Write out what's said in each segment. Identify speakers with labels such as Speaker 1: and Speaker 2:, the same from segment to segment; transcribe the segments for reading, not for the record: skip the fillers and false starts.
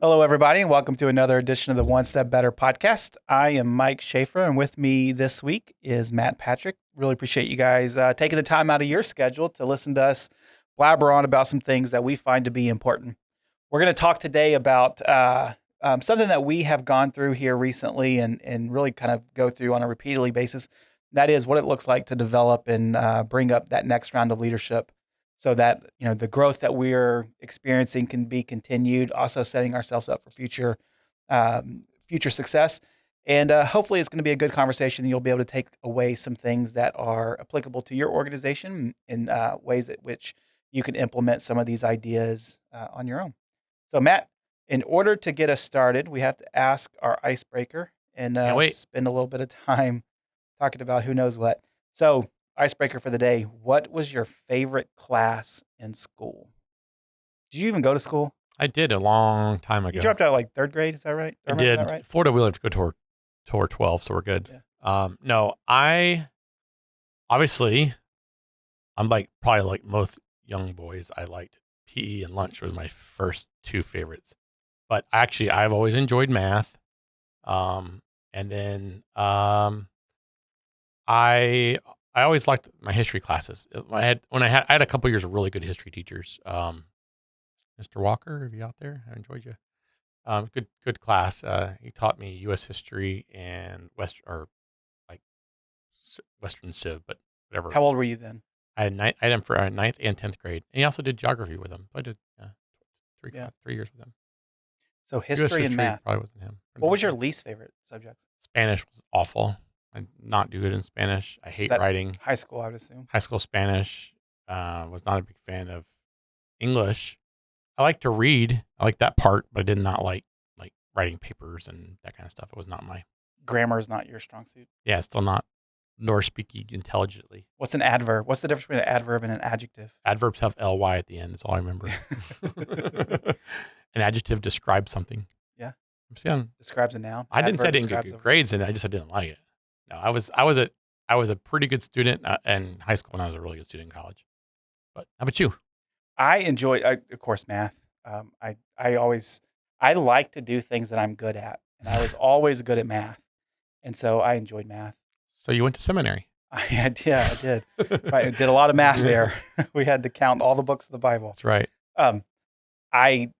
Speaker 1: Hello, everybody, and welcome to another edition of the One Step Better podcast. I am Mike Schaefer, and with me this week is Matt Patrick. Really appreciate you guys taking the time out of your schedule to listen to us blabber on about some things that we find to be important. We're going to talk today about something that we have gone through here recently and really kind of go through on a repeatedly basis. That is what it looks like to develop and bring up that next round of leadership, so that the growth that we're experiencing can be continued, also setting ourselves up for future success. And hopefully it's going to be a good conversation. You'll be able to take away some things that are applicable to your organization in ways at which you can implement some of these ideas on your own. So Matt, in order to get us started, we have to ask our icebreaker and spend a little bit of time talking about who knows what. So icebreaker for the day. What was your favorite class in school? Did you even go to school?
Speaker 2: I did a long time ago.
Speaker 1: You dropped out like third grade, is that right?
Speaker 2: I did.
Speaker 1: That right?
Speaker 2: Florida, we have to go toward 12, so we're good.
Speaker 1: Yeah.
Speaker 2: No, I'm probably like most young boys, I liked PE and lunch was my first two favorites. But actually, I've always enjoyed math. And then I always liked my history classes. I had a couple years of really good history teachers. Mr. Walker, are you out there? I enjoyed you. Good class. He taught me U.S. history and Western Civ, but whatever.
Speaker 1: How old were you then?
Speaker 2: I had him for 9th and 10th grade, and he also did geography with him. I did 3 years with him.
Speaker 1: So history and math
Speaker 2: probably wasn't him.
Speaker 1: What was your least favorite subject?
Speaker 2: Spanish was awful. I did not do good in Spanish. I hate writing.
Speaker 1: High school, I would assume.
Speaker 2: High school Spanish. Was not a big fan of English. I like to read. I like that part, but I did not like writing papers and that kind of stuff. It was not my
Speaker 1: grammar is not your strong suit.
Speaker 2: Yeah, still not, nor speaking intelligently.
Speaker 1: What's an adverb? What's the difference between an adverb and an adjective?
Speaker 2: Adverbs have ly at the end. That's all I remember. An adjective describes something.
Speaker 1: Yeah.
Speaker 2: Describes
Speaker 1: a noun.
Speaker 2: I didn't say I didn't get good grades in it. I didn't like it. No, I was a pretty good student in high school, and I was a really good student in college. But how about you?
Speaker 1: I enjoyed, of course, math. I like to do things that I'm good at, and I was always good at math, and so I enjoyed math.
Speaker 2: So you went to seminary?
Speaker 1: I did. I did a lot of math there. We had to count all the books of the Bible.
Speaker 2: That's right.
Speaker 1: I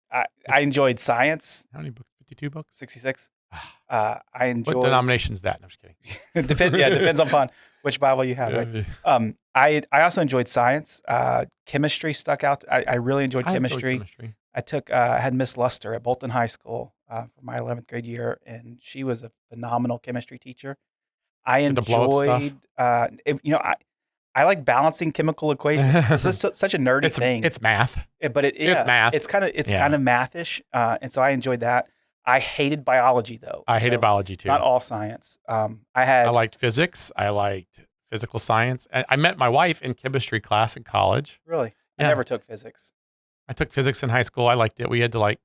Speaker 1: enjoyed science.
Speaker 2: How many books? 52 books?
Speaker 1: 66. I enjoyed.
Speaker 2: What denomination is that? No, I'm just kidding.
Speaker 1: Depends upon which Bible you have. Right? I also enjoyed science. Chemistry stuck out. I really enjoyed chemistry. I had Miss Luster at Bolton High School for my 11th grade year, and she was a phenomenal chemistry teacher. I enjoyed. I like balancing chemical equations. It's such a nerdy thing.
Speaker 2: It's math.
Speaker 1: It's math. It's kind of mathish, and so I enjoyed that. I hated biology though.
Speaker 2: I hated biology too.
Speaker 1: Not all science.
Speaker 2: I liked physics. I liked physical science. I met my wife in chemistry class in college.
Speaker 1: Really?
Speaker 2: Yeah.
Speaker 1: I never took physics.
Speaker 2: I took physics in high school. I liked it. We had to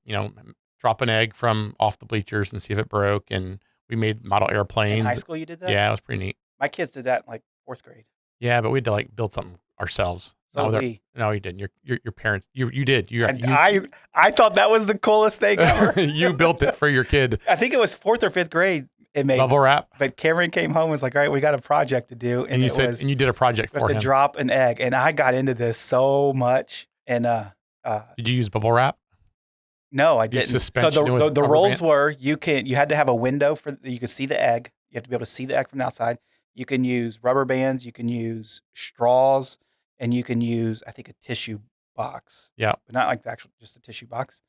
Speaker 2: drop an egg from off the bleachers and see if it broke, and we made model airplanes.
Speaker 1: In high school you did that?
Speaker 2: Yeah, it was pretty neat.
Speaker 1: My kids did that in 4th grade.
Speaker 2: Yeah, but we had to build something ourselves.
Speaker 1: No,
Speaker 2: you didn't. Your parents. You did.
Speaker 1: I thought that was the coolest thing ever.
Speaker 2: You built it for your kid.
Speaker 1: I think it was 4th or 5th grade. It made
Speaker 2: bubble wrap.
Speaker 1: But Cameron came home and was like, "All right, we got a project to do."
Speaker 2: And you did a project for him.
Speaker 1: To drop an egg, and I got into this so much. And
Speaker 2: did you use bubble wrap?
Speaker 1: No, I didn't. So the rules were you had to have a window you could see the egg. You have to be able to see the egg from the outside. You can use rubber bands, you can use straws, and you can use, I think, a tissue box.
Speaker 2: Yeah.
Speaker 1: But not just a tissue box.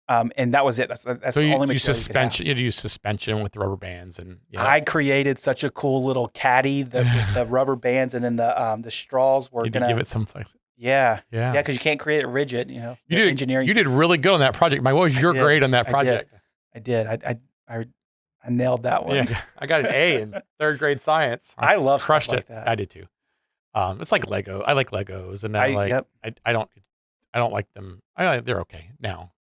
Speaker 1: And that was it. That's the only material
Speaker 2: you had to use suspension with the rubber bands. And
Speaker 1: I created such a cool little caddy with the rubber bands, and then the straws were going to
Speaker 2: give it some flex.
Speaker 1: Yeah. Because you can't create it rigid,
Speaker 2: engineering. You did really good on that project. Mike, what was your grade on that project?
Speaker 1: I did. I nailed that one.
Speaker 2: Yeah, I got an A in 3rd grade science.
Speaker 1: I love
Speaker 2: crushed
Speaker 1: stuff like
Speaker 2: it.
Speaker 1: that.
Speaker 2: I did too. It's like Lego. I like Legos, and I don't like them. They're okay now.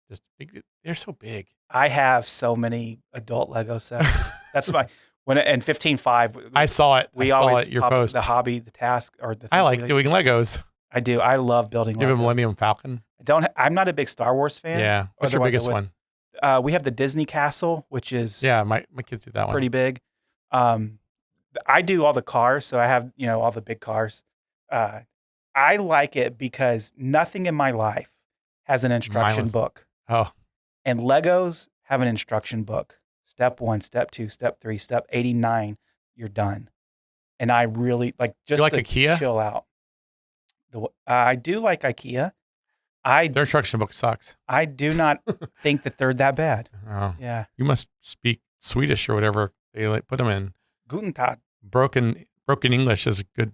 Speaker 2: They're so big.
Speaker 1: I have so many adult Lego sets. That's in 15.5.
Speaker 2: I saw it.
Speaker 1: We always your post the hobby, the task, or the.
Speaker 2: I like doing Legos.
Speaker 1: I do. I love building.
Speaker 2: You have a Millennium Falcon.
Speaker 1: I'm not a big Star Wars fan.
Speaker 2: Yeah. What's your biggest one?
Speaker 1: We have the Disney Castle, which is
Speaker 2: Yeah, my kids do that
Speaker 1: pretty
Speaker 2: one.
Speaker 1: big. I do all the cars, so I have, all the big cars. Uh, I like it because nothing in my life has an instruction
Speaker 2: Mindless.
Speaker 1: book,
Speaker 2: Oh,
Speaker 1: and Legos have an instruction book. Step 1, step 2, step 3, step 89, you're done. And I really like
Speaker 2: you
Speaker 1: just
Speaker 2: like
Speaker 1: to
Speaker 2: IKEA?
Speaker 1: chill out. I do like IKEA. I
Speaker 2: Their instruction book sucks.
Speaker 1: I do not think that they're that bad.
Speaker 2: Oh,
Speaker 1: Yeah.
Speaker 2: you must speak Swedish or whatever they like put them in.
Speaker 1: Guten Tag.
Speaker 2: Broken English is good.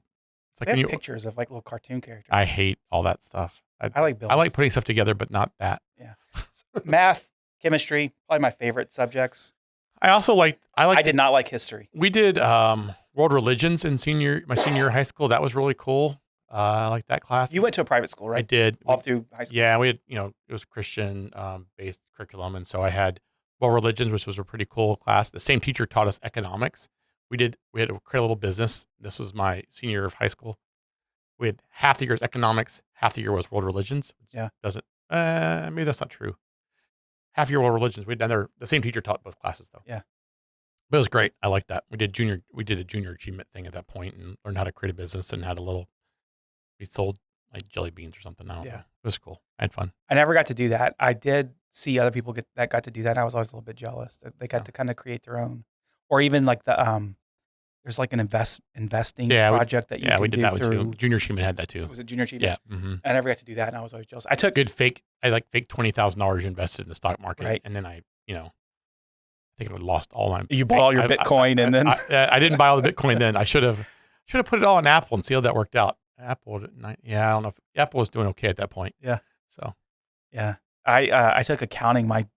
Speaker 2: It's like
Speaker 1: They
Speaker 2: when
Speaker 1: have
Speaker 2: you.
Speaker 1: pictures of like little cartoon characters.
Speaker 2: I hate all that stuff.
Speaker 1: I like
Speaker 2: I like
Speaker 1: buildings.
Speaker 2: putting stuff together, but not that.
Speaker 1: Yeah. Math, chemistry, probably my favorite subjects.
Speaker 2: I also
Speaker 1: I did not like history.
Speaker 2: We did world religions in my senior year of high school. That was really cool. I like that class.
Speaker 1: You went to a private school,
Speaker 2: I
Speaker 1: right?
Speaker 2: did.
Speaker 1: All through high school.
Speaker 2: Yeah, we had, it was Christian based curriculum. And so I had world religions, which was a pretty cool class. The same teacher taught us economics. We had to create a little business. This was my senior year of high school. We had half the year was economics, half the year was world religions.
Speaker 1: Yeah.
Speaker 2: Maybe that's not true. Half year world religions. The same teacher taught both classes though.
Speaker 1: Yeah.
Speaker 2: But it was great. I liked that. We did a junior achievement thing at that point and learned how to create a business and we sold like jelly beans or something. I don't know. It was cool. I had fun.
Speaker 1: I never got to do that. I did see other people that got to do that. And I was always a little bit jealous that they got to kind of create their own, or even like there's like an investing project that you can
Speaker 2: we did
Speaker 1: do
Speaker 2: that
Speaker 1: through.
Speaker 2: One too. Junior achievement had that too.
Speaker 1: It was a junior achievement.
Speaker 2: Yeah. Mm-hmm.
Speaker 1: I never got to do that, and I was always jealous. I took
Speaker 2: fake $20,000 invested in the stock market,
Speaker 1: right,
Speaker 2: and then I think I would have lost all my.
Speaker 1: You bought all your Bitcoin, and then
Speaker 2: I didn't buy all the Bitcoin. Then I should have put it all in Apple and see how that worked out. Apple, I don't know if Apple was doing okay at that point.
Speaker 1: Yeah.
Speaker 2: So.
Speaker 1: Yeah, I took accounting my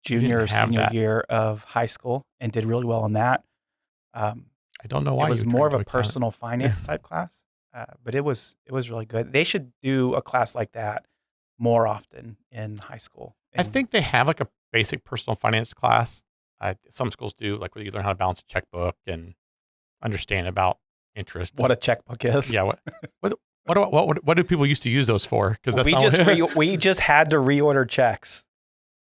Speaker 1: junior or senior year of high school and did really well on that.
Speaker 2: I don't know why
Speaker 1: it was more of a personal finance type class, but it was really good. They should do a class like that more often in high school.
Speaker 2: I think they have like a basic personal finance class. Some schools do, like where you learn how to balance a checkbook and understand about interest.
Speaker 1: What a checkbook is.
Speaker 2: Yeah. What do people used to use those for? Because that's
Speaker 1: we just had to reorder checks,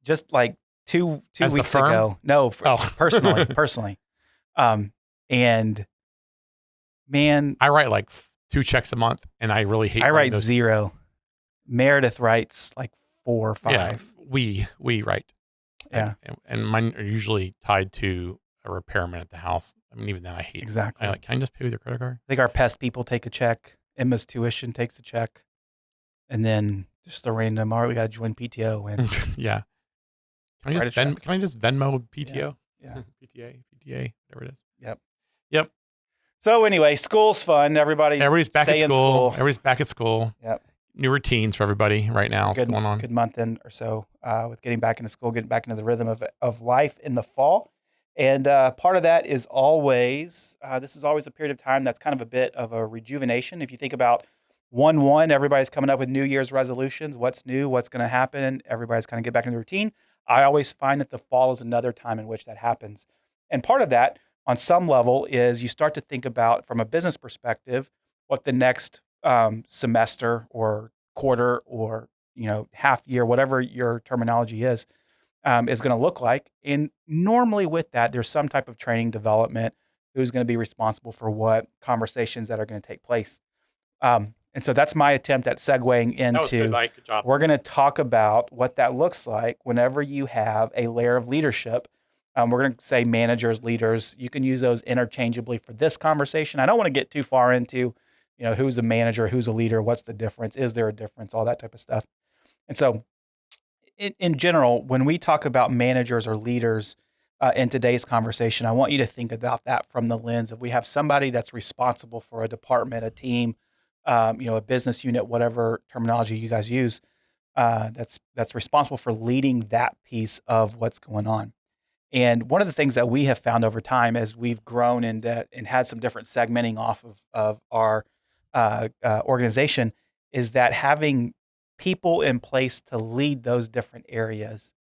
Speaker 1: just like two weeks ago. No, personally. And man,
Speaker 2: I write like 2 checks a month, and I really hate.
Speaker 1: I write 0. Meredith writes like 4 or 5.
Speaker 2: Yeah, we write.
Speaker 1: Yeah,
Speaker 2: and mine are usually tied to a repairman at the house. I mean, even then, I hate
Speaker 1: exactly.
Speaker 2: Can I just pay with your credit card?
Speaker 1: I think our pest people take a check. Emma's tuition takes a check, and then just a random. All right, we got to join PTO and
Speaker 2: yeah. Can I just Venmo PTO?
Speaker 1: Yeah.
Speaker 2: PTA, whatever it is.
Speaker 1: Yep. So anyway, school's fun. Everybody's
Speaker 2: back at
Speaker 1: school.
Speaker 2: Everybody's back at school.
Speaker 1: Yep.
Speaker 2: New routines for everybody right now. What's going on?
Speaker 1: Good month in or so with getting back into school, getting back into the rhythm of life in the fall. And part of that is always, this is always a period of time that's kind of a bit of a rejuvenation. If you think about 1/1, everybody's coming up with New Year's resolutions. What's new? What's going to happen? Everybody's kind of get back into the routine. I always find that the fall is another time in which that happens. And part of that, on some level, is you start to think about, from a business perspective, what the next semester or quarter or half year, whatever your terminology is going to look like. And normally with that, there's some type of training development, who's going to be responsible for what, conversations that are going to take place. And so that's my attempt at segueing into,
Speaker 2: that was good, Mike. Good job.
Speaker 1: We're going to talk about what that looks like whenever you have a layer of leadership. We're going to say managers, leaders. You can use those interchangeably for this conversation. I don't want to get too far into, who's a manager, who's a leader, what's the difference, is there a difference, all that type of stuff. And so in general, when we talk about managers or leaders in today's conversation, I want you to think about that from the lens of, we have somebody that's responsible for a department, a team, a business unit, whatever terminology you guys use, that's responsible for leading that piece of what's going on. And one of the things that we have found over time as we've grown and had some different segmenting off of our organization is that having people in place to lead those different areas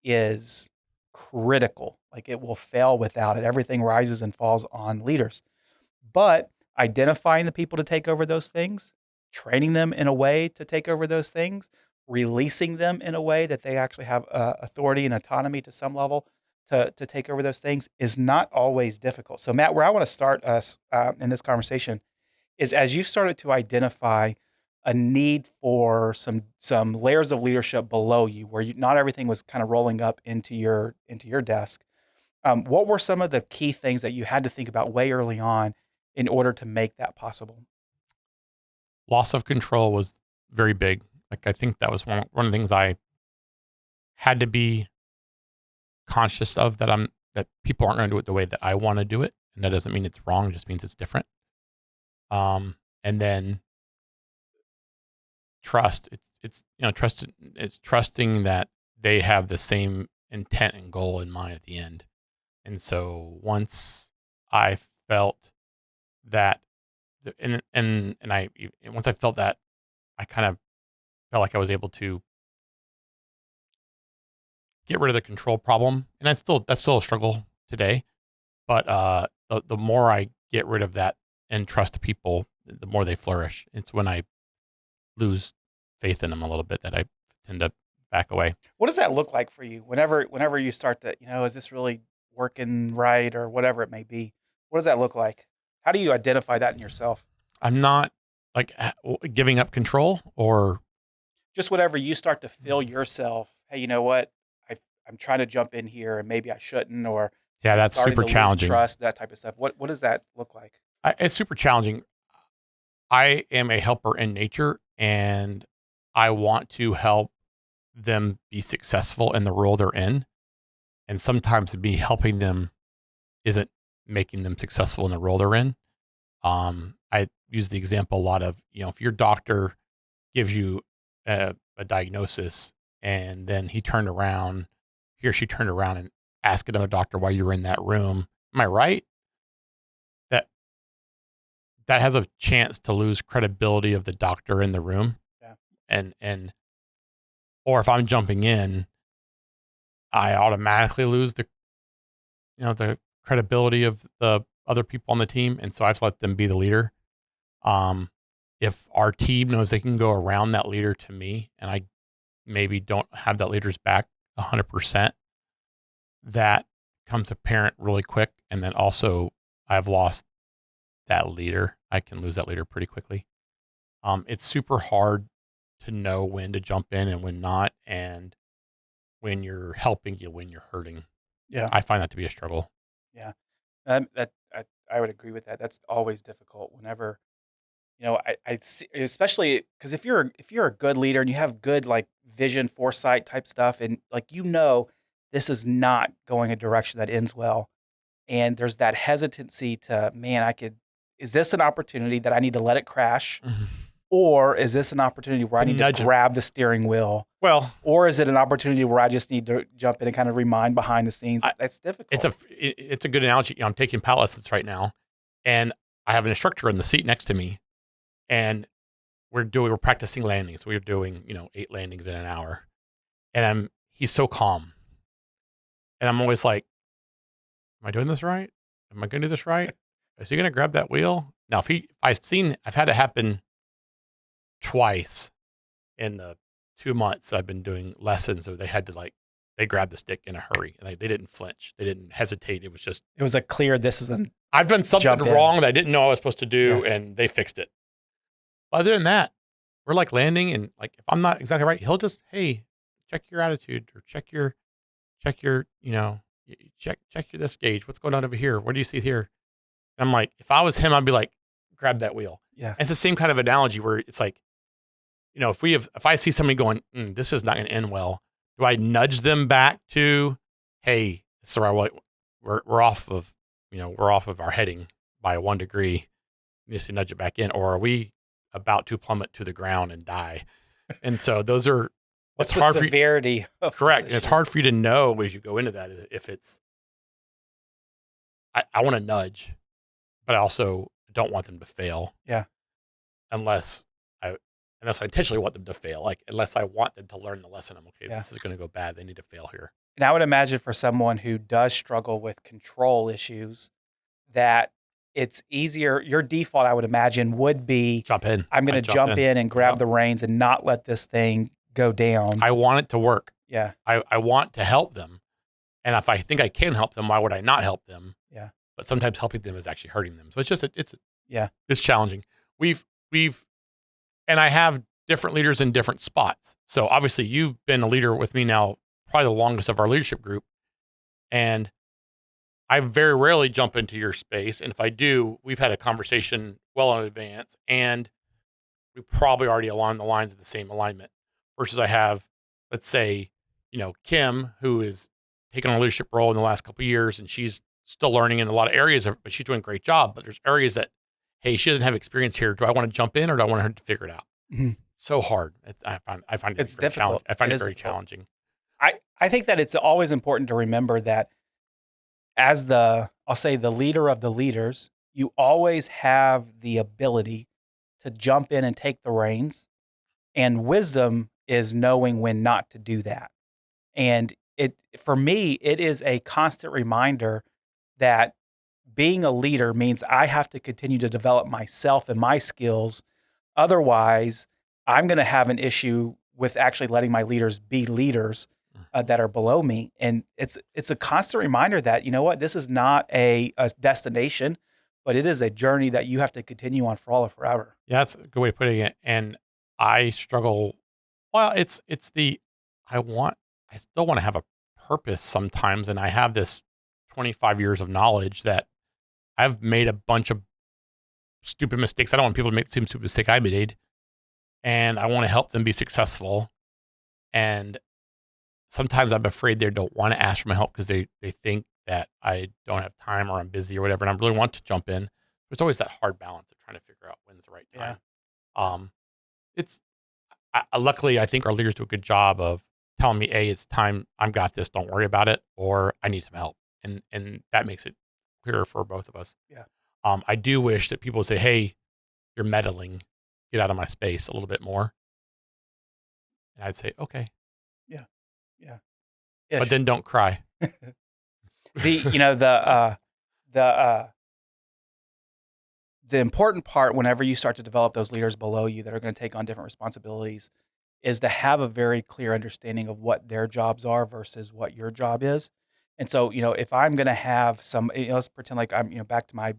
Speaker 1: is critical. Like, it will fail without it. Everything rises and falls on leaders. But identifying the people to take over those things, training them in a way to take over those things, releasing them in a way that they actually have authority and autonomy to some level to take over those things is not always difficult. So, Matt, where I want to start us in this conversation is as you started to identify a need for some layers of leadership below you, where not everything was kind of rolling up into your desk. What were some of the key things that you had to think about way early on in order to make that possible?
Speaker 2: Loss of control was very big. Like I think that was one of the things I had to be conscious of, that people aren't going to do it the way that I want to do it, and that doesn't mean it's wrong; it just means it's different. And then trust. Trust. It's trusting that they have the same intent and goal in mind at the end. And so once I felt that, once I felt that, I kind of felt like I was able to get rid of the control problem, and that's still a struggle today. But the more I get rid of that and trust people, the more they flourish. It's when I lose faith in them a little bit that I tend to back away.
Speaker 1: What does that look like for you? Whenever you start to, is this really working right or whatever it may be? What does that look like? How do you identify that in yourself?
Speaker 2: I'm not like giving up control, or
Speaker 1: Just whenever you start to feel yourself, hey, you know what? I'm trying to jump in here and maybe I shouldn't, or
Speaker 2: yeah, that's
Speaker 1: starting
Speaker 2: super
Speaker 1: to lose
Speaker 2: challenging.
Speaker 1: trust, that type of stuff. What does that look like?
Speaker 2: It's super challenging. I am a helper in nature, and I want to help them be successful in the role they're in. And sometimes me helping them isn't making them successful in the role they're in. I use the example a lot of, if your doctor gives you a diagnosis and then he or she turned around and asked another doctor why you were in that room. Am I right? That has a chance to lose credibility of the doctor in the room.
Speaker 1: Yeah.
Speaker 2: Or if I'm jumping in, I automatically lose the credibility of the other people on the team. And so I've let them be the leader. If our team knows they can go around that leader to me, and I maybe don't have that leader's back 100%, that comes apparent really quick. And then also I've lost that leader. I can lose that leader pretty quickly. It's super hard to know when to jump in and when not, and when you're helping you, when you're hurting.
Speaker 1: Yeah.
Speaker 2: I find that to be a struggle.
Speaker 1: Yeah. I would agree with that. That's always difficult whenever, I see, especially because if you're a good leader and you have good like vision, foresight type stuff, and like this is not going a direction that ends well, and there's that hesitancy to, man, is this an opportunity that I need to let it crash, or is this an opportunity where I need to grab the steering wheel?
Speaker 2: Well,
Speaker 1: or is it an opportunity where I just need to jump in and kind of remind behind the scenes? That's difficult.
Speaker 2: It's a good analogy. I'm taking pallet lessons right now, and I have an instructor in the seat next to me, and we're practicing landings. We're doing 8 landings in an hour, and he's so calm, and I'm always like, am I doing this right? Am I going to do this right? Is he going to grab that wheel? Now, I've had it happen twice in the 2 months that I've been doing lessons, or they had to they grabbed the stick in a hurry, and they didn't flinch. They didn't hesitate. It
Speaker 1: was a clear,
Speaker 2: I've done something wrong that I didn't know I was supposed to do, and they fixed it. Other than that, we're landing, and if I'm not exactly right, he'll just, hey, check your attitude, or check your, check your this gauge. What's going on over here? What do you see here? And I'm like, if I was him, I'd be like, grab that wheel.
Speaker 1: Yeah.
Speaker 2: And it's the same kind of analogy where it's like, if I see somebody going, this is not going to end well, do I nudge them back to, hey, sorry, we're off of our heading by 1 degree, just to nudge it back in, or are we about to plummet to the ground and die? And so those are,
Speaker 1: what's the severity of
Speaker 2: correct. And it's hard for you to know as you go into that, if it's, I want to nudge, but I also don't want them to fail.
Speaker 1: Yeah.
Speaker 2: Unless I intentionally want them to fail. Unless I want them to learn the lesson. I'm okay. Yeah. This is going to go bad. They need to fail here.
Speaker 1: And I would imagine for someone who does struggle with control issues, that it's easier. Your default, I would imagine, would be
Speaker 2: jump in.
Speaker 1: I'm going to jump in and grab the reins and not let this thing go down.
Speaker 2: I want it to work.
Speaker 1: Yeah.
Speaker 2: I want to help them. And if I think I can help them, why would I not help them?
Speaker 1: Yeah.
Speaker 2: But sometimes helping them is actually hurting them. So it's just,
Speaker 1: Yeah.
Speaker 2: it's challenging. And I have different leaders in different spots. So obviously you've been a leader with me now, probably the longest of our leadership group. And I very rarely jump into your space. And if I do, we've had a conversation well in advance, and we probably already along the lines of the same alignment versus I have, let's say, Kim, who is taken on a leadership role in the last couple of years, and she's still learning in a lot of areas, but she's doing a great job. But there's areas that, hey, she doesn't have experience here. Do I want to jump in or do I want her to figure it out?
Speaker 1: Mm-hmm.
Speaker 2: So hard. I find it very challenging. I find it very challenging.
Speaker 1: I think that it's always important to remember that as I'll say the leader of the leaders, you always have the ability to jump in and take the reins. And wisdom is knowing when not to do that. And for me, it is a constant reminder that being a leader means I have to continue to develop myself and my skills. Otherwise, I'm going to have an issue with actually letting my leaders be leaders that are below me. And it's a constant reminder that, this is not a destination, but it is a journey that you have to continue on for all of forever.
Speaker 2: Yeah, that's a good way of putting it. And I struggle. Well, I still want to have a purpose sometimes. And I have this 25 years of knowledge that I've made a bunch of stupid mistakes. I don't want people to make the same stupid mistake I made. And I want to help them be successful. And sometimes I'm afraid they don't want to ask for my help because they think that I don't have time or I'm busy or whatever. And I really want to jump in. There's always that hard balance of trying to figure out when's the right time. Yeah. Luckily, I think our leaders do a good job of telling me, hey, it's time. I've got this. Don't worry about it. Or I need some help. And that makes it clearer for both of us.
Speaker 1: Yeah.
Speaker 2: I do wish that people would say, hey, you're meddling. Get out of my space a little bit more. And I'd say, okay.
Speaker 1: Yeah. Yeah.
Speaker 2: But then don't cry.
Speaker 1: The important part whenever you start to develop those leaders below you that are going to take on different responsibilities is to have a very clear understanding of what their jobs are versus what your job is. And so, if I'm going to have some, let's pretend like I'm, back to my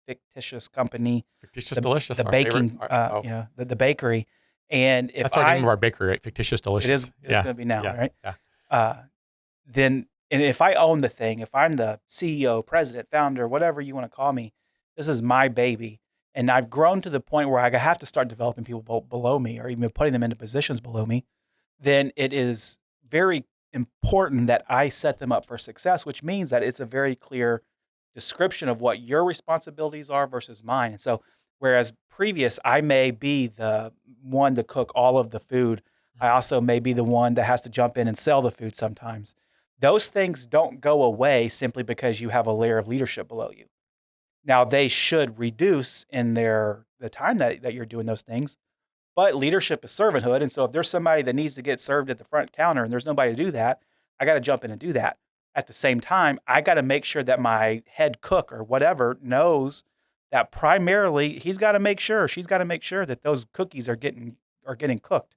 Speaker 1: fictitious company,
Speaker 2: Fictitious Delicious,
Speaker 1: the baking, the bakery. And if
Speaker 2: that's our name of our bakery, right? Fictitious Delicious.
Speaker 1: It is. It's going to be now, right?
Speaker 2: Yeah.
Speaker 1: Then, and if I own the thing, if I'm the CEO, president, founder, whatever you want to call me, this is my baby. And I've grown to the point where I have to start developing people below me or even putting them into positions below me. Then it is very important that I set them up for success, which means that it's a very clear description of what your responsibilities are versus mine. And so, whereas previous, I may be the one to cook all of the food, I also may be the one that has to jump in and sell the food sometimes. Those things don't go away simply because you have a layer of leadership below you. Now, they should reduce in the time that you're doing those things, but leadership is servanthood. And so if there's somebody that needs to get served at the front counter and there's nobody to do that, I got to jump in and do that. At the same time, I got to make sure that my head cook or whatever knows that primarily she's got to make sure that those cookies are getting cooked.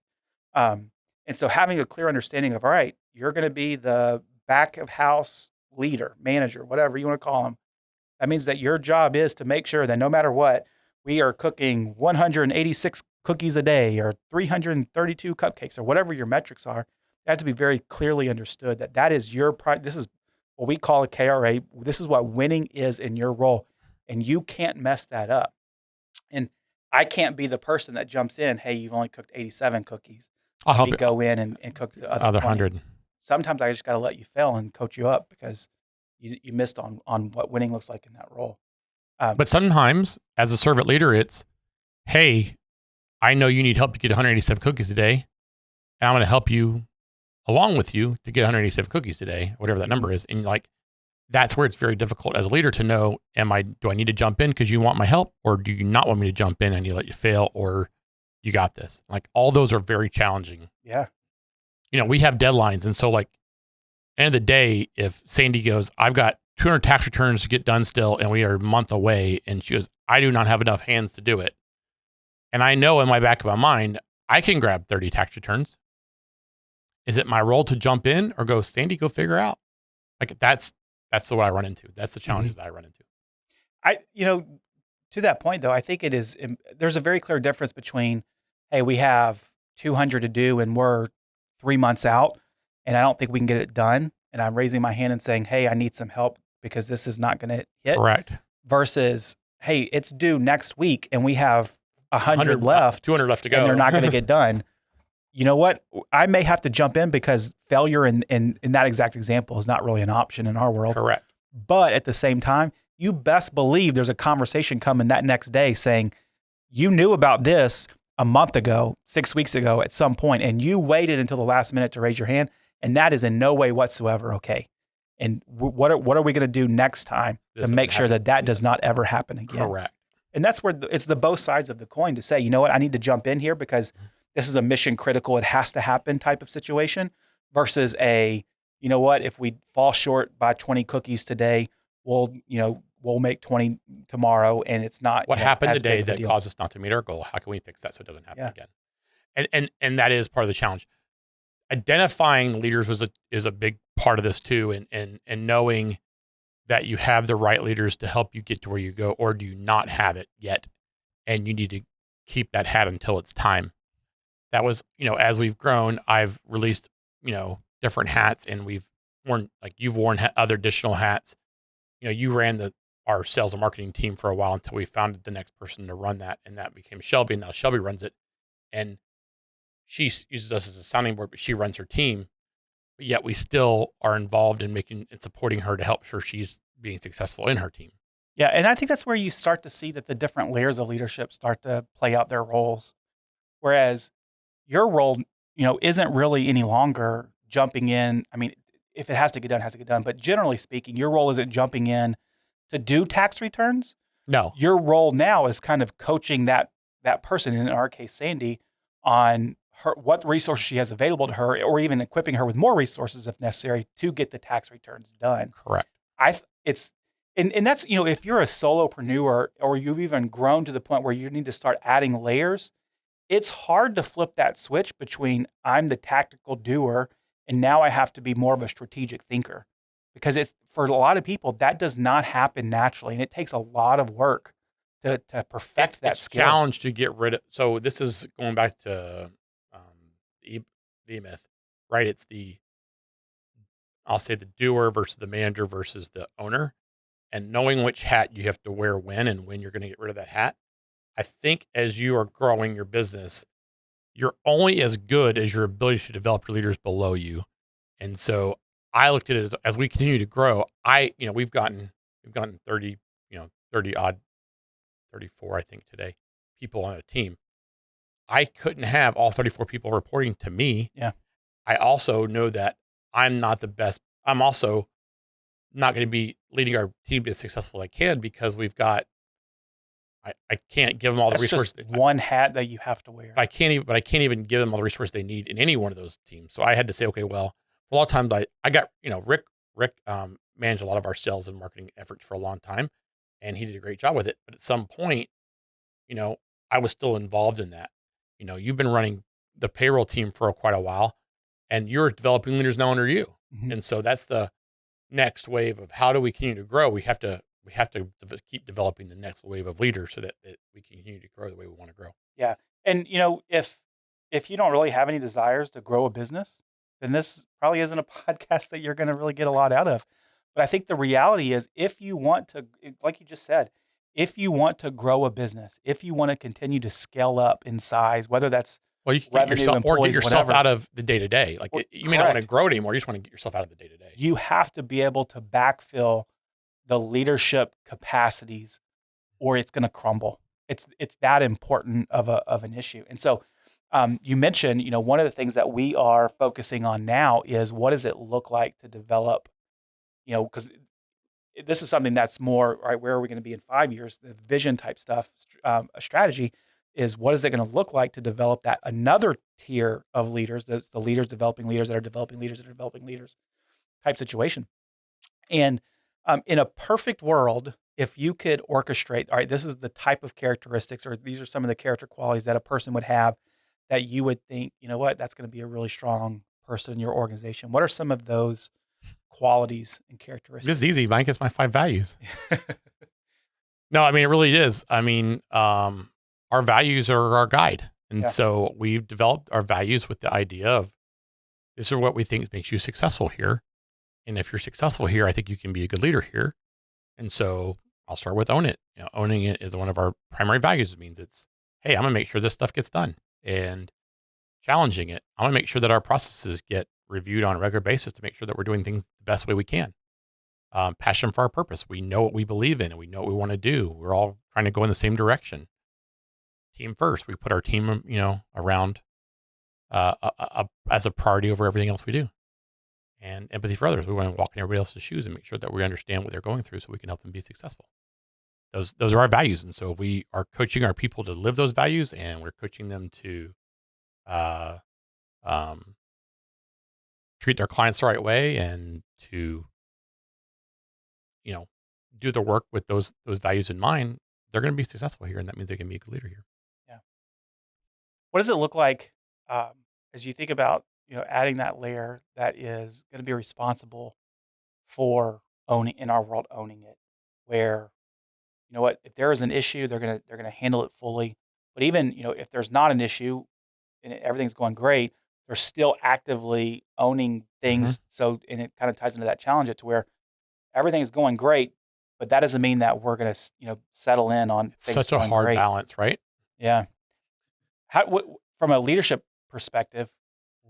Speaker 1: And so having a clear understanding of, all right, you're going to be the back of house leader, manager, whatever you want to call them. That means that your job is to make sure that no matter what, we are cooking 186 cookies a day or 332 cupcakes or whatever your metrics are. They have to be very clearly understood that is your this is what we call a KRA. This is what winning is in your role, and you can't mess that up. And I can't be the person that jumps in, hey, you've only cooked 87 cookies.
Speaker 2: I'll help you
Speaker 1: go in and cook the other
Speaker 2: 100.
Speaker 1: Sometimes I just got to let you fail and coach you up because you missed on what winning looks like in that role.
Speaker 2: But sometimes as a servant leader, it's, hey, I know you need help to get 187 cookies a day, and I'm going to help you along with you to get 187 cookies a day, whatever that number is. And that's where it's very difficult as a leader to know, do I need to jump in because you want my help, or do you not want me to jump in? I need to let you fail, or you got this. All those are very challenging.
Speaker 1: Yeah.
Speaker 2: We have deadlines. And so end of the day, if Sandy goes, I've got 200 tax returns to get done still, and we are a month away, and she goes, I do not have enough hands to do it. And I know in my back of my mind, I can grab 30 tax returns. Is it my role to jump in or go, Sandy, go figure out? Like that's what I run into. That's the challenges that I run into.
Speaker 1: To that point though, I think there's a very clear difference between, hey, we have 200 to do and we're 3 months out and I don't think we can get it done. And I'm raising my hand and saying, hey, I need some help because this is not going to hit.
Speaker 2: Correct.
Speaker 1: Versus, hey, it's due next week and we have 100 left,
Speaker 2: 200 left to go.
Speaker 1: And they're not going to get done. You know what? I may have to jump in because failure in that exact example is not really an option in our world.
Speaker 2: Correct.
Speaker 1: But at the same time, you best believe there's a conversation coming that next day saying, you knew about this a month ago, 6 weeks ago at some point, and you waited until the last minute to raise your hand. And that is in no way whatsoever okay. And what are we going to do next time to make sure that does not ever happen again?
Speaker 2: Correct.
Speaker 1: And that's where it's the both sides of the coin to say, you know what, I need to jump in here because this is a mission critical, it has to happen type of situation versus you know what, if we fall short by 20 cookies today, we'll make 20 tomorrow and it's not
Speaker 2: what happened today that caused us not to meet our goal. How can we fix that so it doesn't happen again? And that is part of the challenge. Identifying leaders is a big part of this too, and knowing that you have the right leaders to help you get to where you go, or do you not have it yet, and you need to keep that hat until it's time. That was, as we've grown, I've released, different hats, and we've worn, like you've worn other additional hats. You ran our sales and marketing team for a while until we found the next person to run that, and that became Shelby. And now Shelby runs it, and she uses us as a sounding board, but she runs her team. But yet we still are involved in making and supporting her to help sure she's being successful in her team.
Speaker 1: Yeah, and I think that's where you start to see that the different layers of leadership start to play out their roles. Whereas your role, isn't really any longer jumping in. I mean, if it has to get done, it has to get done. But generally speaking, your role isn't jumping in to do tax returns.
Speaker 2: No.
Speaker 1: Your role now is kind of coaching that person, in our case, Sandy, on what resources she has available to her, or even equipping her with more resources if necessary to get the tax returns done.
Speaker 2: Correct.
Speaker 1: And that's, if you're a solopreneur or you've even grown to the point where you need to start adding layers, it's hard to flip that switch between I'm the tactical doer and now I have to be more of a strategic thinker, because it's, for a lot of people, that does not happen naturally. And it takes a lot of work to perfect that skill.
Speaker 2: Challenge to get rid of. So this is going back to the myth, right? It's I'll say the doer versus the manager versus the owner, and knowing which hat you have to wear when and when you're going to get rid of that hat. I think as you are growing your business, you're only as good as your ability to develop your leaders below you. And so I looked at it as we continue to grow, we've gotten 30, 30 odd, 34, I think today, people on a team. I couldn't have all 34 people reporting to me.
Speaker 1: Yeah.
Speaker 2: I also know that I'm not the best. I'm also not going to be leading our team to be as successful as I can, because we've got, I can't give them all the resources.
Speaker 1: Just one hat that you have to wear.
Speaker 2: I can't even give them all the resources they need in any one of those teams. So I had to say, okay, well, for a lot of times I got, Rick managed a lot of our sales and marketing efforts for a long time, and he did a great job with it. But at some point, I was still involved in that. You've been running the payroll team for quite a while, and you're developing leaders now under you. Mm-hmm. And so that's the next wave of how do we continue to grow? We have to keep developing the next wave of leaders so that we can continue to grow the way we want to grow.
Speaker 1: Yeah. And, if you don't really have any desires to grow a business, then this probably isn't a podcast that you're going to really get a lot out of. But I think the reality is, if you want to, like you just said, if you want to grow a business, if you want to continue to scale up in size, whether that's
Speaker 2: you can get yourself out of the day-to-day. Like you may not want to grow it anymore. You just want to get yourself out of the day-to-day.
Speaker 1: You have to be able to backfill the leadership capacities, or it's going to crumble. It's that important of an issue. And so you mentioned, one of the things that we are focusing on now is, what does it look like to develop, because this is something that's more, right, where are we going to be in 5 years? The vision type stuff, a strategy is, what is it going to look like to develop that another tier of leaders, that's the leaders developing leaders that are developing leaders that are developing leaders type situation. And in a perfect world, if you could orchestrate, all right, this is the type of characteristics, or these are some of the character qualities that a person would have that you would think, you know what, that's going to be a really strong person in your organization? What are some of those qualities and
Speaker 2: This is
Speaker 1: characteristics?
Speaker 2: easy, Mike. It's my 5 values. No, I mean, it really is. I mean, our values are our guide. And
Speaker 1: Yeah.
Speaker 2: so we've developed our values with the idea of this is what we think makes you successful here. And if you're successful here, I think you can be a good leader here. And so I'll start with own it. Owning it is one of our primary values. It means it's, hey, I'm going to make sure this stuff gets done, and challenging it. I want to make sure that our processes get reviewed on a regular basis to make sure that we're doing things the best way we can. Passion for our purpose. We know what we believe in and we know what we want to do. We're all trying to go in the same direction. Team first. We put our team, around as a priority over everything else we do. And empathy for others. We want to walk in everybody else's shoes and make sure that we understand what they're going through so we can help them be successful. Those are our values. And so we are coaching our people to live those values, and we're coaching them to uh, um, treat their clients the right way and to, do the work with those values in mind. They're going to be successful here. And that means they can be a good leader here.
Speaker 1: Yeah. What does it look like um, as you think about, adding that layer that is going to be responsible for owning in our world, owning it, where, you know what, if there is an issue, they're gonna handle it fully. But even, if there's not an issue and everything's going great, they're still actively owning
Speaker 2: Mm-hmm.
Speaker 1: things. So, and it kind of ties into that challenge, to where everything's going great, but that doesn't mean that we're gonna, settle in on
Speaker 2: It's
Speaker 1: things
Speaker 2: such a
Speaker 1: going
Speaker 2: hard
Speaker 1: great.
Speaker 2: balance, right?
Speaker 1: Yeah. From a leadership perspective,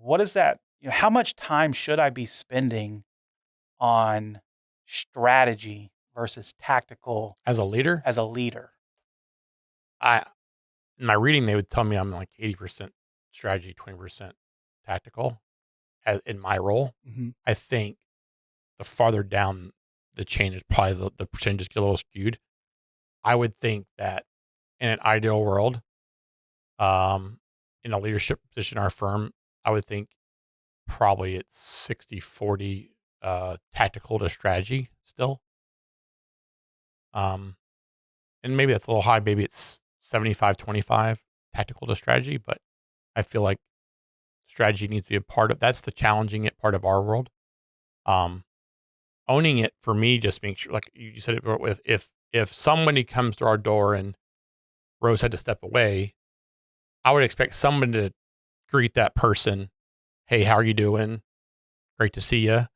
Speaker 1: what is that? How much time should I be spending on strategy versus tactical
Speaker 2: As a leader,
Speaker 1: as a leader?
Speaker 2: I in my reading, they would tell me I'm like 80% strategy, 20% tactical as in my role.
Speaker 1: Mhm.
Speaker 2: I think the farther down the chain is probably the percentages get a little skewed. I would think that in an ideal world, um, in a leadership position in our firm, I would think probably it's 60-40 tactical to strategy still. Um, and maybe that's a little high. Maybe it's 75-25 tactical to strategy, but I feel like strategy needs to be a part of that's the challenging it part of our world. Um, owning it for me just makes sure, like you said it, if somebody comes to our door and Rose had to step away, I would expect someone to greet that person. Hey, how are you doing? Great to see you.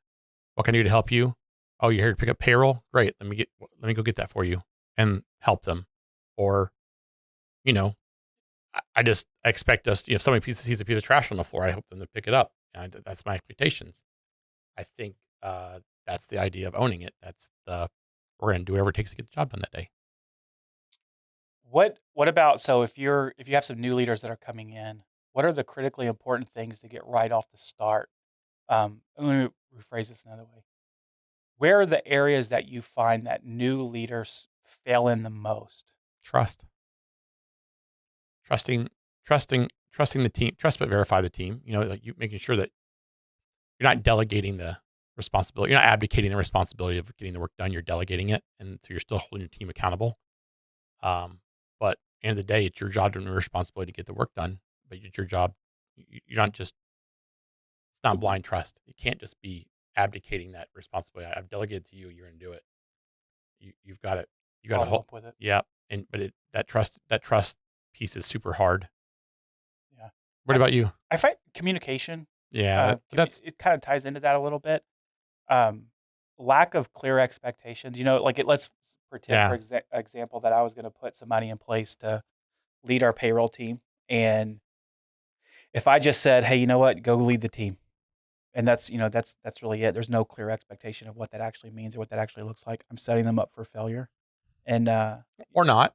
Speaker 2: What can I do to help you? Oh, you're here to pick up payroll? Great. Let me go get that for you and help them. Or, you know, I just expect us, if somebody sees a piece of trash on the floor, I hope them to pick it up. And that's my expectations. I think that's the idea of owning it. We're going to do whatever it takes to get the job done that day.
Speaker 1: What about, so if you have some new leaders that are coming in, what are the critically important things to get right off the start? Let me rephrase this another way. Where are the areas that you find that new leaders fail in the most?
Speaker 2: Trust, trusting, trusting the team, trust but verify the team. Like you making sure that you're not delegating the responsibility. You're not abdicating the responsibility of getting the work done. You're delegating it. And so you're still holding your team accountable. But at the end of the day, it's your job and your responsibility to get the work done. But it's your job. You're not just, it's not blind trust. You can't just be abdicating that responsibility. I've delegated to you. You're going to do it. You've got it. You got to
Speaker 1: Follow
Speaker 2: hold.
Speaker 1: up with it.
Speaker 2: Yeah. But that trust piece is super hard.
Speaker 1: Yeah.
Speaker 2: What about you?
Speaker 1: I find communication,
Speaker 2: Yeah. That's,
Speaker 1: it kind of ties into that a little bit. Um, Lack of clear expectations. Let's pretend, for
Speaker 2: yeah.
Speaker 1: example, that I was going to put somebody in place to lead our payroll team, and if I just said, "Hey, you know what? Go lead the team," and that's really it. There's no clear expectation of what that actually means or what that actually looks like. I'm setting them up for failure, and
Speaker 2: Or not.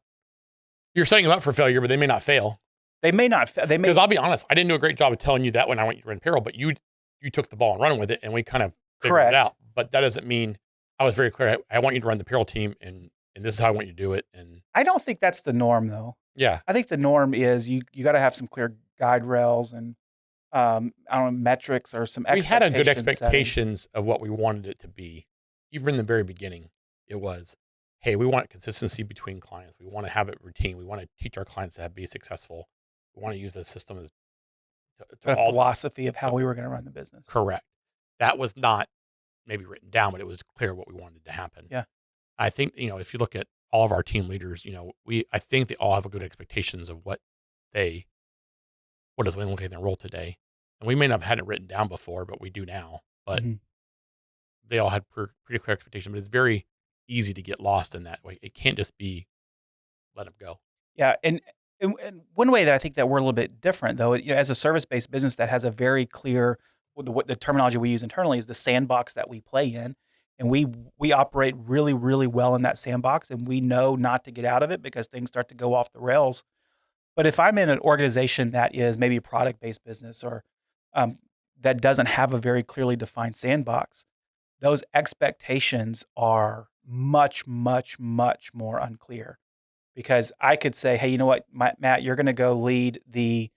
Speaker 2: You're setting them up for failure, but they may not fail.
Speaker 1: they may not. They may.
Speaker 2: Because I'll be honest, I didn't do a great job of telling you that when I want you to run payroll, but you took the ball and run with it, and we kind of figured it
Speaker 1: Correct.
Speaker 2: out. But that doesn't mean I was very clear. I want you to run the payroll team, and this is how I want you to do it. And
Speaker 1: I don't think that's the norm, though.
Speaker 2: yeah,
Speaker 1: I think the norm is you got to have some clear guide rails and I don't know, metrics or some
Speaker 2: we had a good
Speaker 1: expectation setting.
Speaker 2: expectations of what we wanted it to be. Even in the very beginning, it was, hey, we want consistency between clients. We want to have it routine. We want to teach our clients to be successful. We want to use the system as
Speaker 1: a philosophy of how we were going to run the business.
Speaker 2: Correct. That was not maybe written down, but it was clear what we wanted to happen.
Speaker 1: Yeah.
Speaker 2: I think, if you look at all of our team leaders, I think they all have a good expectations of what does we look at their role today. And we may not have had it written down before, but we do now. But they all had pretty clear expectations. But it's very easy to get lost in that way. It can't just be let them go.
Speaker 1: Yeah, and one way that I think that we're a little bit different, though, as a service-based business that has a very clear, what the terminology we use internally is the sandbox that we play in, and we operate really, really well in that sandbox, and we know not to get out of it because things start to go off the rails. But if I'm in an organization that is maybe a product-based business or that doesn't have a very clearly defined sandbox, those expectations are much, much, much more unclear. Because I could say, hey, you know what, Matt, you're going to go lead the,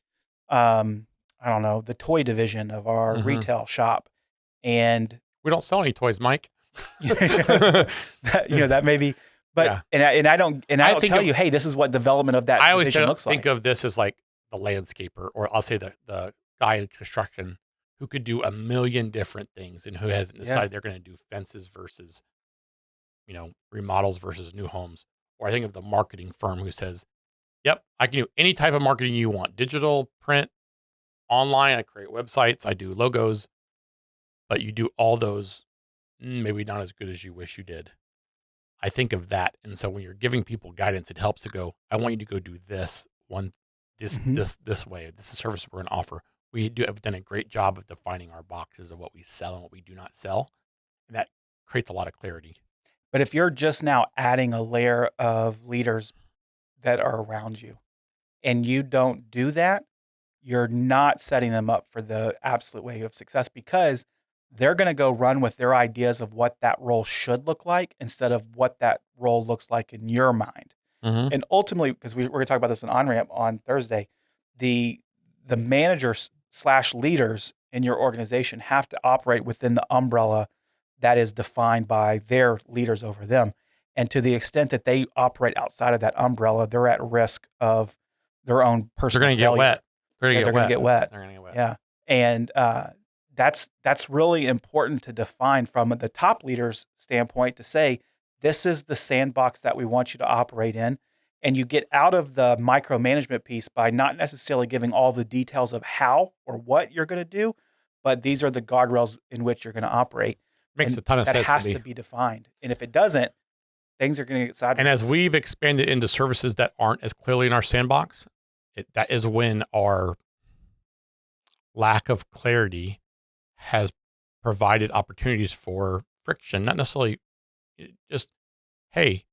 Speaker 1: the toy division of our retail shop, and
Speaker 2: we don't sell any toys, Mike.
Speaker 1: that may be, but I don't tell you, hey, this is what development of that division looks like.
Speaker 2: I always think of this as like the landscaper, or I'll say the guy in construction who could do a million different things and who hasn't decided they're going to do fences versus, remodels versus new homes. Or I think of the marketing firm who says, yep, I can do any type of marketing you want. Digital, print, online. I create websites. I do logos. But you do all those, maybe not as good as you wish you did. I think of that. And so when you're giving people guidance, it helps to go, I want you to go do this way. This is a service we're going to offer. We have done a great job of defining our boxes of what we sell and what we do not sell. And that creates a lot of clarity.
Speaker 1: But if you're just now adding a layer of leaders that are around you and you don't do that, you're not setting them up for the absolute way of success, because they're going to go run with their ideas of what that role should look like instead of what that role looks like in your mind. And ultimately, because we're going to talk about this in OnRamp on Thursday, the managers / leaders in your organization have to operate within the umbrella that is defined by their leaders over them. And to the extent that they operate outside of that umbrella, they're at risk of their own personal
Speaker 2: failure. They're going to get wet.
Speaker 1: Yeah. And that's really important to define from the top leader's standpoint, to say, this is the sandbox that we want you to operate in. And you get out of the micromanagement piece by not necessarily giving all the details of how or what you're going to do, but these are the guardrails in which you're going to operate.
Speaker 2: Makes a ton of sense.
Speaker 1: That has to be defined. And if it doesn't, things are going to get sideways.
Speaker 2: And as we've expanded into services that aren't as clearly in our sandbox, that is when our lack of clarity has provided opportunities for friction. Not necessarily just, hey,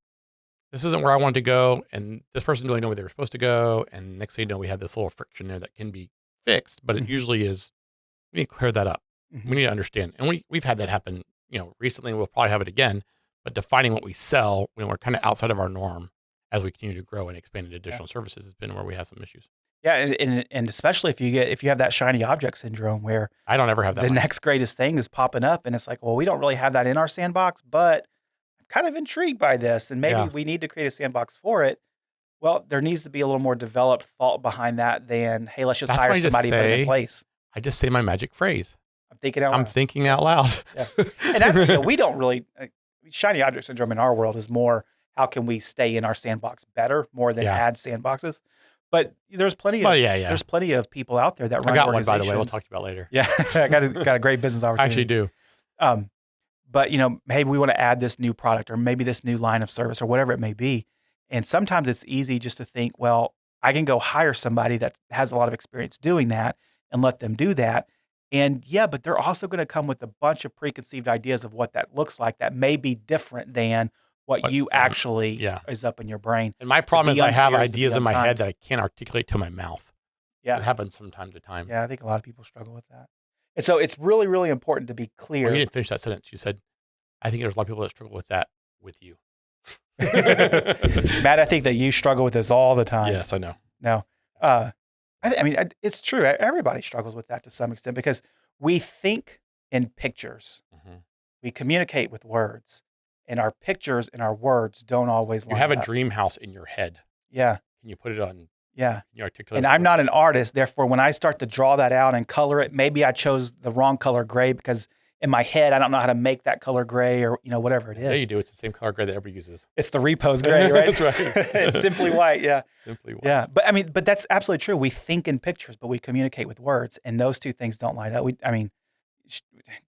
Speaker 2: this isn't where I wanted to go, and this person didn't really know where they were supposed to go. And next thing you know, we have this little friction there that can be fixed, but it usually is, we need to clear that up. We need to understand. And we've had that happen, recently, and we'll probably have it again. But defining what we sell when we're kind of outside of our norm as we continue to grow and expand into additional services has been where we have some issues.
Speaker 1: Yeah, and especially if you have that shiny object syndrome, where
Speaker 2: I don't ever have that.
Speaker 1: The next greatest thing is popping up, and it's like, well, we don't really have that in our sandbox, but I'm kind of intrigued by this, and maybe we need to create a sandbox for it. Well, there needs to be a little more developed thought behind that than, hey, let's just hire somebody, put it in place.
Speaker 2: I just say my magic phrase.
Speaker 1: I'm
Speaker 2: thinking out loud.
Speaker 1: Yeah. And we don't really, shiny object syndrome in our world is more, how can we stay in our sandbox better, more than add sandboxes. But there's plenty of there's plenty of people out there that run
Speaker 2: organizations. I got
Speaker 1: one,
Speaker 2: by the way. We'll talk about later.
Speaker 1: Yeah, I got a great business opportunity.
Speaker 2: I actually do.
Speaker 1: But maybe we want to add this new product, or maybe this new line of service, or whatever it may be. And sometimes it's easy just to think, well, I can go hire somebody that has a lot of experience doing that and let them do that. And but they're also going to come with a bunch of preconceived ideas of what that looks like that may be different than what you actually is up in your brain.
Speaker 2: And my problem is I have ideas in my head that I can't articulate to my mouth.
Speaker 1: Yeah.
Speaker 2: It happens from time to time.
Speaker 1: Yeah, I think a lot of people struggle with that. And so it's really, really important to be clear.
Speaker 2: Well, you didn't finish that sentence. You said, I think there's a lot of people that struggle with that with you.
Speaker 1: Matt, I think that you struggle with this all the time.
Speaker 2: Yes, I know.
Speaker 1: No. I mean, it's true. Everybody struggles with that to some extent, because we think in pictures. We communicate with words, and our pictures and our words don't always line up.
Speaker 2: You have a dream house in your head.
Speaker 1: Yeah.
Speaker 2: Can you put it on
Speaker 1: Yeah.
Speaker 2: You articulate.
Speaker 1: And I'm not an artist. Therefore, when I start to draw that out and color it, maybe I chose the wrong color gray because in my head, I don't know how to make that color gray or, whatever it is.
Speaker 2: Yeah, you do. It's the same color gray that everybody uses.
Speaker 1: It's the repos gray, right?
Speaker 2: That's right.
Speaker 1: It's simply white. Yeah.
Speaker 2: Simply white.
Speaker 1: Yeah. But that's absolutely true. We think in pictures, but we communicate with words, and those two things don't line up.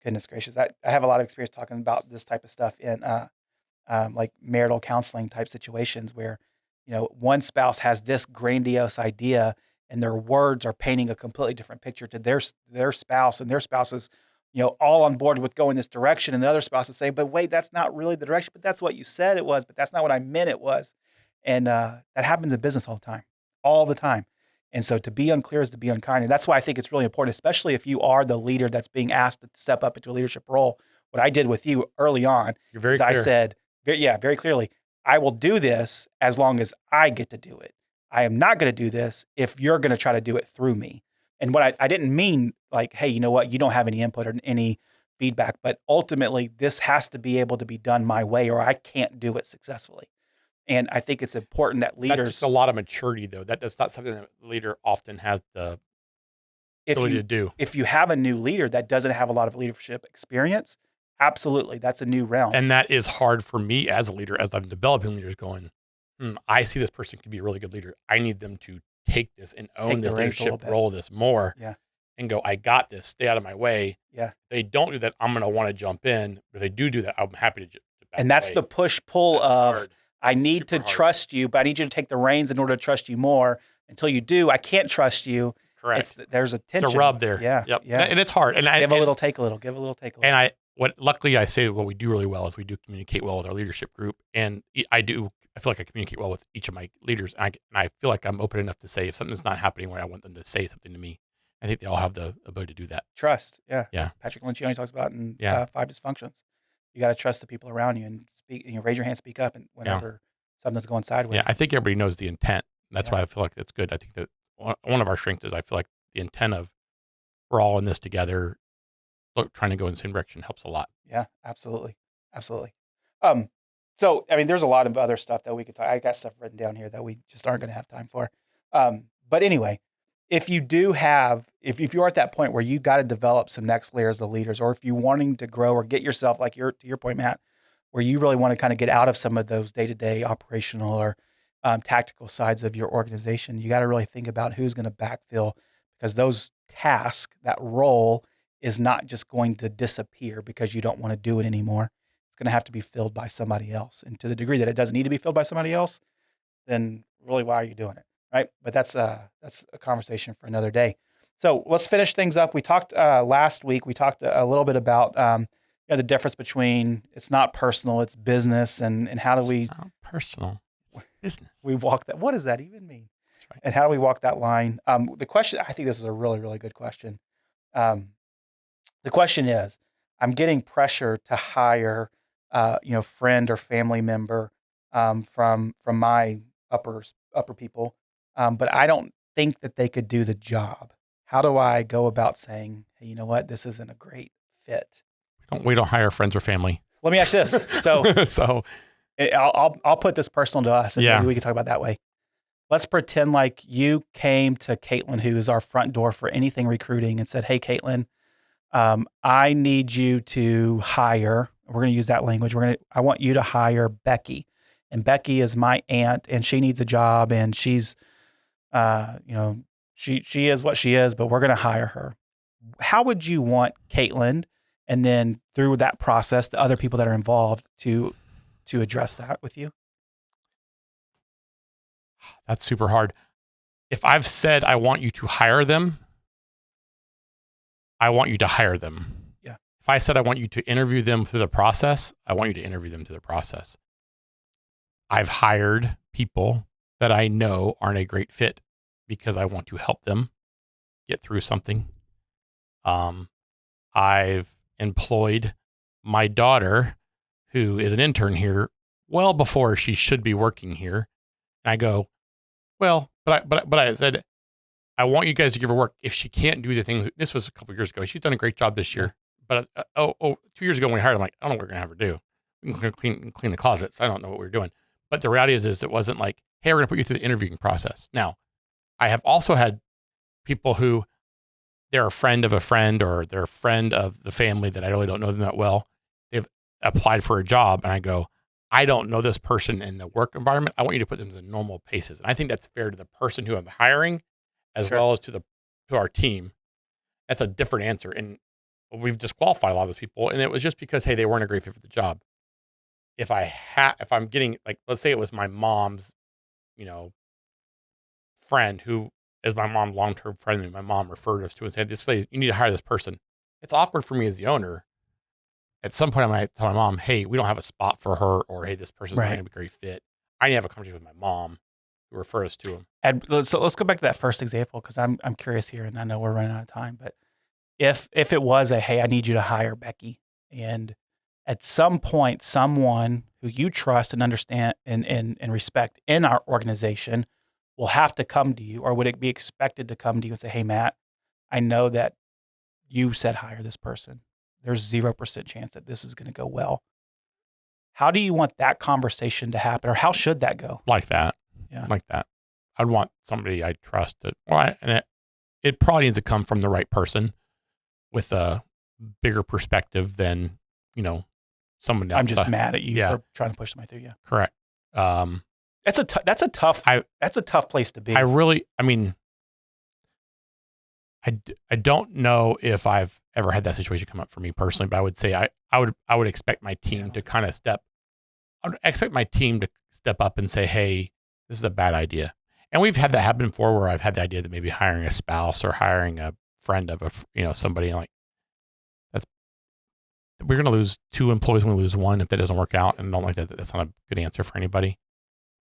Speaker 1: Goodness gracious. I have a lot of experience talking about this type of stuff in like marital counseling type situations where, one spouse has this grandiose idea and their words are painting a completely different picture to their spouse, and their spouse is, all on board with going this direction. And the other spouse is saying, but wait, that's not really the direction, but that's what you said it was, but that's not what I meant it was. And that happens in business all the time. And so to be unclear is to be unkind. And that's why I think it's really important, especially if you are the leader that's being asked to step up into a leadership role. What I did with you early on
Speaker 2: You're very
Speaker 1: is
Speaker 2: clear.
Speaker 1: I said, very clearly, I will do this as long as I get to do it. I am not going to do this if you're going to try to do it through me. And what I didn't mean like, hey, you know what? You don't have any input or any feedback, but ultimately this has to be able to be done my way or I can't do it successfully. And I think it's important that leaders.
Speaker 2: That's just a lot of maturity, though. That's not something that a leader often has the ability to do.
Speaker 1: If you have a new leader that doesn't have a lot of leadership experience, absolutely, that's a new realm.
Speaker 2: And that is hard for me as a leader, as I'm developing leaders going, I see this person can be a really good leader. I need them to take this and own this leadership role, this more.
Speaker 1: Yeah.
Speaker 2: And go, I got this. Stay out of my way.
Speaker 1: Yeah.
Speaker 2: If they don't do that, I'm going to want to jump in. But if they do that, I'm happy to back
Speaker 1: and that's
Speaker 2: away.
Speaker 1: the push-pull of,
Speaker 2: hard.
Speaker 1: I need to trust you, but I need you to take the reins in order to trust you more. Until you do, I can't trust you.
Speaker 2: Correct.
Speaker 1: There's a tension.
Speaker 2: It's a rub there.
Speaker 1: Yeah.
Speaker 2: Yep.
Speaker 1: Yeah.
Speaker 2: And it's hard. And
Speaker 1: give a little, take a little. Give a little, take a little.
Speaker 2: And luckily I say what we do really well is we do communicate well with our leadership group. And I feel like I communicate well with each of my leaders. And I feel like I'm open enough to say if something's not happening where I want them to say something to me. I think they all have the ability to do that.
Speaker 1: Trust. Yeah.
Speaker 2: Yeah.
Speaker 1: Patrick Lencioni talks about in 5 Dysfunctions. You got to trust the people around you and speak, raise your hand, speak up, and whenever something's going sideways.
Speaker 2: Yeah. I think everybody knows the intent. That's why I feel like it's good. I think that one of our strengths is I feel like the intent of we're all in this together, trying to go in the same direction helps a lot.
Speaker 1: Yeah, absolutely. Absolutely. So, there's a lot of other stuff that we could talk. I got stuff written down here that we just aren't going to have time for. But anyway, if you are at that point where you got to develop some next layers of leaders, or if you're wanting to grow or get yourself, like to your point, Matt, where you really want to kind of get out of some of those day-to-day operational or tactical sides of your organization, you got to really think about who's going to backfill, because those tasks, that role is not just going to disappear because you don't want to do it anymore. It's going to have to be filled by somebody else. And to the degree that it doesn't need to be filled by somebody else, then really, why are you doing it? Right. But that's a conversation for another day. So let's finish things up. We talked last week, we talked a little bit about the difference between it's not personal, it's business, and how do we...
Speaker 2: It's not personal, it's business.
Speaker 1: We walk that. What does that even mean?
Speaker 2: That's right.
Speaker 1: And how do we walk that line? The question, I think this is a really, really good question. The question is, I'm getting pressure to hire, friend or family member from my upper people, but I don't think that they could do the job. How do I go about saying, hey, you know what, this isn't a great fit?
Speaker 2: We don't hire friends or family.
Speaker 1: Let me ask you this. So I'll put this personal to us, and maybe we can talk about it that way. Let's pretend like you came to Caitlin, who is our front door for anything recruiting, and said, hey, Caitlin, I need you to hire, we're going to use that language. I want you to hire Becky, and Becky is my aunt, and she needs a job, and she's, she is what she is, but we're going to hire her. How would you want Caitlin, and then through that process, the other people that are involved to address that with you?
Speaker 2: That's super hard. If I've said I want you to hire them, I want you to hire them.
Speaker 1: Yeah.
Speaker 2: If I said I want you to interview them through the process, I want you to interview them through the process. I've hired people that I know aren't a great fit because I want to help them get through something. I've employed my daughter, who is an intern here, well before she should be working here. And I go, well, but I said, I want you guys to give her work. If she can't do the thing, this was a couple of years ago. She's done a great job this year. But 2 years ago when we hired her, I'm like, I don't know what we're going to have her do. We can clean the closets. I don't know what we're doing. But the reality is it wasn't like, hey, we're going to put you through the interviewing process. Now, I have also had people who they're a friend of a friend or they're a friend of the family that I really don't know them that well. They've applied for a job and I go, I don't know this person in the work environment. I want you to put them to the normal paces. And I think that's fair to the person who I'm hiring as
Speaker 1: Sure.
Speaker 2: well as to our team. That's a different answer. And we've disqualified a lot of those people. And it was just because, hey, they weren't a great fit for the job. If I'm getting, like, let's say it was my mom's, friend who is my mom, long-term friend, and my mom referred us to and said, this lady, you need to hire this person. It's awkward for me as the owner. At some point I might tell my mom, hey, we don't have a spot for her, or hey, this person's not going to be a great fit. I need to have a conversation with my mom who refer us to him.
Speaker 1: And so let's go back to that first example, because I'm curious here, and I know we're running out of time. But if it was hey, I need you to hire Becky, and at some point someone who you trust and understand and respect in our organization will have to come to you, or would it be expected to come to you and say, hey, Matt, I know that you said hire this person. There's 0% chance that this is going to go well. How do you want that conversation to happen, or how should that go?
Speaker 2: Like that.
Speaker 1: Yeah.
Speaker 2: Like that. I'd want somebody I trust and it probably needs to come from the right person with a bigger perspective than, someone else.
Speaker 1: I'm just mad at you for trying to push somebody through. Yeah.
Speaker 2: Correct.
Speaker 1: That's a tough place to be.
Speaker 2: I don't know if I've ever had that situation come up for me personally, but I would say I would expect my team to kind of I would expect my team to step up and say, hey, this is a bad idea. And we've had that happen before, where I've had the idea that maybe hiring a spouse or hiring a friend of somebody, like, we're going to lose 2 employees when we lose 1 if that doesn't work out. And don't like that. That's not a good answer for anybody.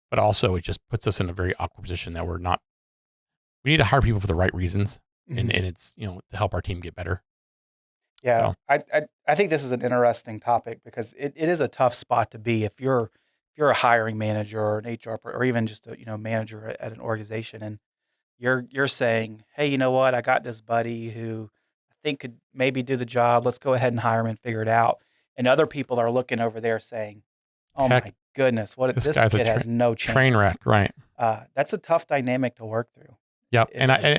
Speaker 2: But also it just puts us in a very awkward position that we need to hire people for the right reasons. Mm-hmm. And it's, to help our team get better.
Speaker 1: Yeah. So. I think this is an interesting topic, because it is a tough spot to be if you're a hiring manager or an HR or even just a manager at an organization, and you're saying, hey, you know what, I got this buddy who I think could maybe do the job. Let's go ahead and hire him and figure it out. And other people are looking over there saying, oh, heck, my goodness, this kid has no chance.
Speaker 2: Train wreck, right?
Speaker 1: That's a tough dynamic to work through.
Speaker 2: Yep. And
Speaker 1: I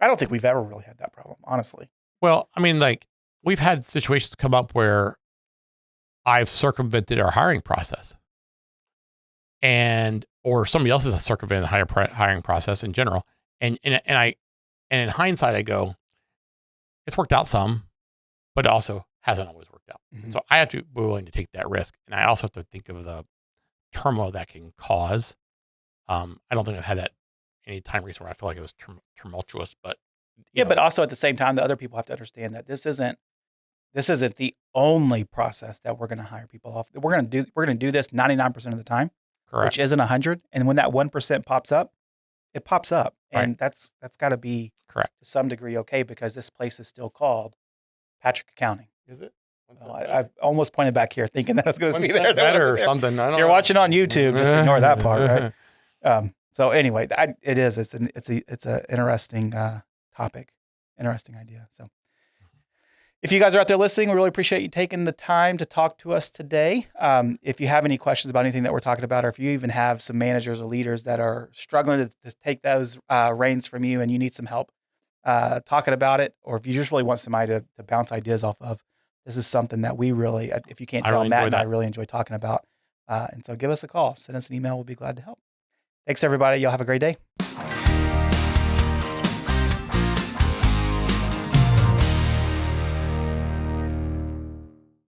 Speaker 1: don't think we've ever really had that problem, honestly.
Speaker 2: Well, we've had situations come up where I've circumvented our hiring process, or somebody else has circumvented the hiring process in general. And in hindsight, I go, it's worked out some, but it also hasn't always worked out. Mm-hmm. So I have to be willing to take that risk. And I also have to think of the turmoil that can cause. I don't think I've had that any time recently where I feel like it was tumultuous, but
Speaker 1: but also at the same time, the other people have to understand that this isn't the only process that we're going to hire people off. We're going to do this 99% of the time,
Speaker 2: correct,
Speaker 1: which isn't 100. And when that 1% pops up, it pops up, and that's got to be
Speaker 2: correct
Speaker 1: to some degree, okay, because this place is still called Patrick Accounting.
Speaker 2: Is it?
Speaker 1: I've almost pointed back here thinking that it's going to be there.
Speaker 2: Better or something.
Speaker 1: If you're watching on YouTube, just ignore that part, right? So anyway, it's an interesting topic, interesting idea. So if you guys are out there listening, we really appreciate you taking the time to talk to us today. If you have any questions about anything that we're talking about, or if you even have some managers or leaders that are struggling to take those reins from you and you need some help talking about it, or if you just really want somebody to bounce ideas off of, this is something that we really, if you can't tell, Matt and I really enjoy talking about. And so give us a call, send us an email. We'll be glad to help. Thanks, everybody. Y'all have a great day.